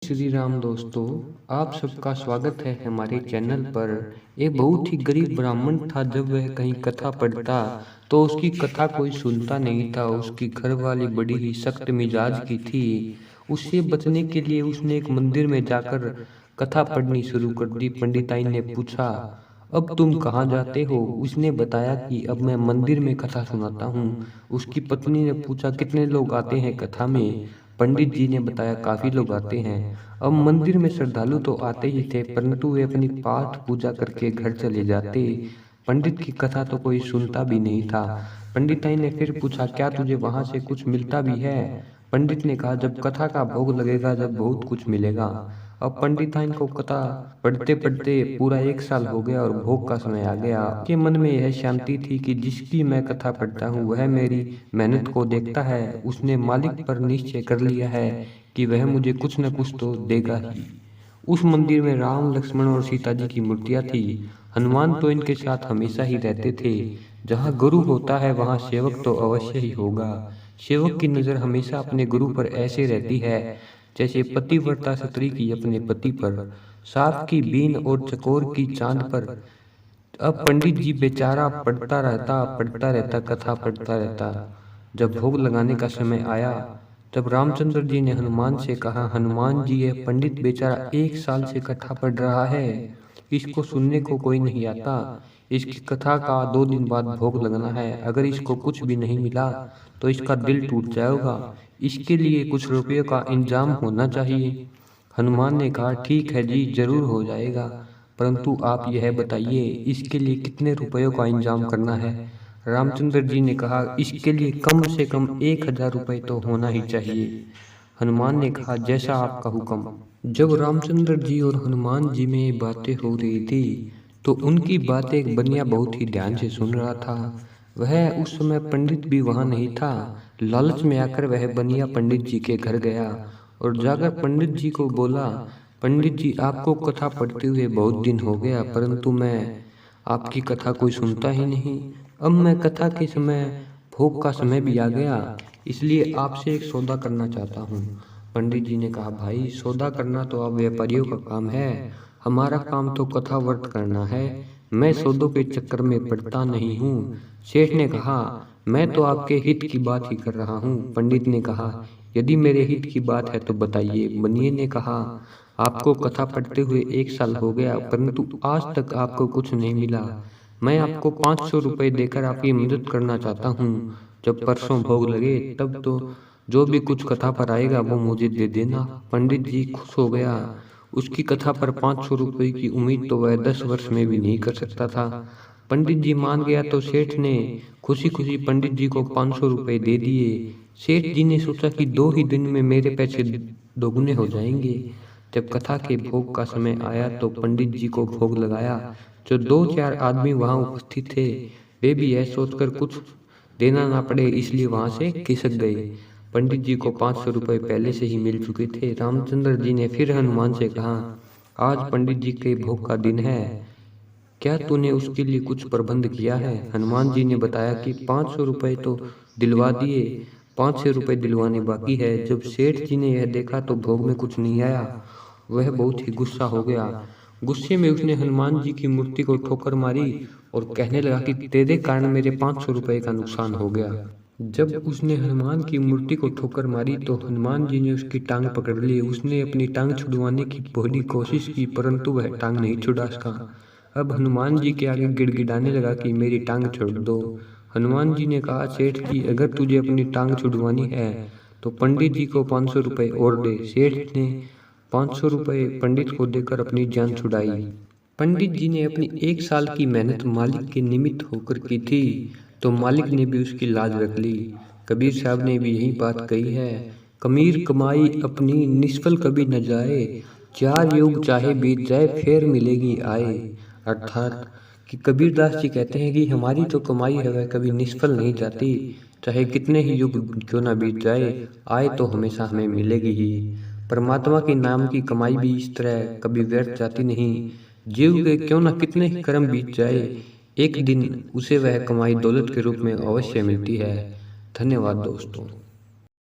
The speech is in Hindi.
श्री राम दोस्तों, आप सबका स्वागत है हमारे चैनल पर। एक बहुत ही गरीब ब्राह्मण था। जब वह कहीं कथा पढ़ता तो उसकी कथा कोई सुनता नहीं था। उसकी घरवाली बड़ी ही सख्त मिजाज की थी। उससे बचने के लिए उसने एक मंदिर में जाकर कथा पढ़नी शुरू कर दी। पंडिताई ने पूछा, अब तुम कहाँ जाते हो? उसने बताया कि अब मैं मंदिर में कथा सुनाता हूँ। उसकी पत्नी ने पूछा, कितने लोग आते हैं कथा में? पंडित जी ने बताया, काफी लोग आते हैं। अब मंदिर में श्रद्धालु तो आते ही थे, परंतु वे अपनी पाठ पूजा करके घर चले जाते। पंडित की कथा तो कोई सुनता भी नहीं था। पंडिताई ने फिर पूछा, क्या तुझे वहां से कुछ मिलता भी है? पंडित ने कहा, जब कथा का भोग लगेगा जब बहुत कुछ मिलेगा। अब पंडिताइन को कथा पढ़ते पढ़ते पूरा 1 साल हो गया और भोग का समय आ गया। उसके मन में यह शांति थी कि जिसकी मैं कथा पढ़ता हूँ वह मेरी मेहनत को देखता है। उसने मालिक पर निश्चय कर लिया है कि वह मुझे कुछ न कुछ तो देगा ही। उस मंदिर में राम, लक्ष्मण और सीता जी की मूर्तियां थी। हनुमान तो इनके साथ हमेशा ही रहते थे। जहाँ गुरु होता है वहाँ सेवक तो अवश्य ही होगा। सेवक की नजर हमेशा अपने गुरु पर ऐसे रहती है जैसे पतिव्रता स्त्री की अपने पति पर, सांप की बीन और चकोर की चांद पर। अब पंडित जी बेचारा पढ़ता रहता, कथा पढ़ता रहता। जब भोग लगाने का समय आया तब रामचंद्र जी ने हनुमान से कहा, हनुमान जी, यह पंडित बेचारा 1 साल से कथा पढ़ रहा है, इसको सुनने को कोई नहीं आता। इसकी कथा का 2 दिन बाद भोग लगना है। अगर इसको कुछ भी नहीं मिला तो इसका दिल टूट जाएगा। इसके लिए कुछ रुपयों का इंतजाम होना चाहिए। हनुमान ने कहा, ठीक है जी, जरूर हो जाएगा, परंतु आप यह बताइए इसके लिए कितने रुपयों का इंतजाम करना है? रामचंद्र जी ने कहा, इसके लिए कम से कम 1,000 रुपये तो होना ही चाहिए। हनुमान ने कहा, जैसा आपका हुक्म। जब रामचंद्र जी और हनुमान जी में बातें हो रही थी तो उनकी बातें एक बनिया बहुत ही ध्यान से सुन रहा था। वह उस समय पंडित भी वहां नहीं था। लालच में आकर वह बनिया पंडित जी के घर गया और जाकर पंडित जी को बोला, पंडित जी, आपको कथा पढ़ते हुए बहुत दिन हो गया, परंतु मैं आपकी कथा कोई सुनता ही नहीं। अब मैं कथा के समय, भोग का समय भी आ गया, इसलिए आपसे एक सौदा करना चाहता हूँ। पंडित जी ने कहा, भाई, सौदा करना तो आप व्यापारियों का काम है, हमारा काम तो कथा व्रत करना है। मैं सौदों के चक्कर में पड़ता नहीं हूँ। सेठ ने कहा, मैं तो आपके हित की बात ही कर रहा हूँ। पंडित ने कहा, यदि मेरे हित की बात है तो बताइए। बनिए ने कहा, आपको कथा पढ़ते हुए 1 साल हो गया, परंतु आज तक आपको कुछ नहीं मिला। मैं आपको 500 रुपये देकर आपकी मदद करना चाहता हूँ। जब परसों भोग लगे तब तो जो भी कुछ कथा पर आएगा वो मुझे दे देना। पंडित जी खुश हो गया। उसकी कथा पर 500 रुपये की उम्मीद तो वह 10 वर्ष में भी नहीं कर सकता था। पंडित जी मान गया तो सेठ ने खुशी खुशी पंडित जी को 500 रुपये दे दिए। सेठ जी ने सोचा कि 2 ही दिन में मेरे पैसे दोगुने हो जाएंगे। जब कथा के भोग का समय आया तो पंडित जी को भोग लगाया। जो 2-4 आदमी वहां उपस्थित थे वे भी यह सोचकर कुछ देना ना पड़े इसलिए वहां से खिसक गए। पंडित जी को 500 रुपये पहले से ही मिल चुके थे। रामचंद्र जी ने फिर हनुमान से कहा, आज पंडित जी के भोग का दिन है, क्या तूने उसके लिए कुछ प्रबंध किया है? हनुमान जी ने बताया कि 500 रुपये तो दिलवा दिए, 500 रुपये दिलवाने बाकी है। जब सेठ जी ने यह देखा तो भोग में कुछ नहीं आया। वह बहुत ही गुस्सा हो गया। गुस्से में उसने हनुमान जी की मूर्ति को ठोकर मारी और कहने लगा कि तेरे कारण मेरे 500 रुपये का नुकसान हो गया। जब उसने हनुमान की मूर्ति को ठोकर मारी तो हनुमान जी ने उसकी टांग पकड़ ली। उसने अपनी टांग छुड़वाने की बड़ी कोशिश की, परंतु वह टांग नहीं छुड़ा सका। अब हनुमान जी के आगे गिड़गिड़ाने लगा कि मेरी टांग छोड़ दो। हनुमान जी ने कहा, सेठ जी, अगर तुझे अपनी टांग छुड़वानी है तो पंडित जी को 500 रुपये और दे। सेठ ने 500 रुपये पंडित को देकर अपनी जान छुड़ाई। पंडित जी ने अपनी 1 साल की मेहनत मालिक के निमित्त होकर की थी तो मालिक ने भी उसकी लाज रख ली। कबीर साहब ने भी यही बात कही है, कमीर कमाई अपनी निष्फल कभी न जाए, 4 युग चाहे बीत जाए फिर मिलेगी आए। अर्थात कि कबीरदास जी कहते हैं कि हमारी जो कमाई है वह कभी निष्फल नहीं जाती, चाहे कितने ही युग क्यों ना बीत जाए, आय तो हमेशा हमें मिलेगी ही। परमात्मा के नाम की कमाई भी इस तरह कभी व्यर्थ जाती नहीं। जीव के क्यों न कितने ही कर्म बीत जाए, एक दिन उसे वह कमाई दौलत के रूप में अवश्य मिलती है। धन्यवाद दोस्तों।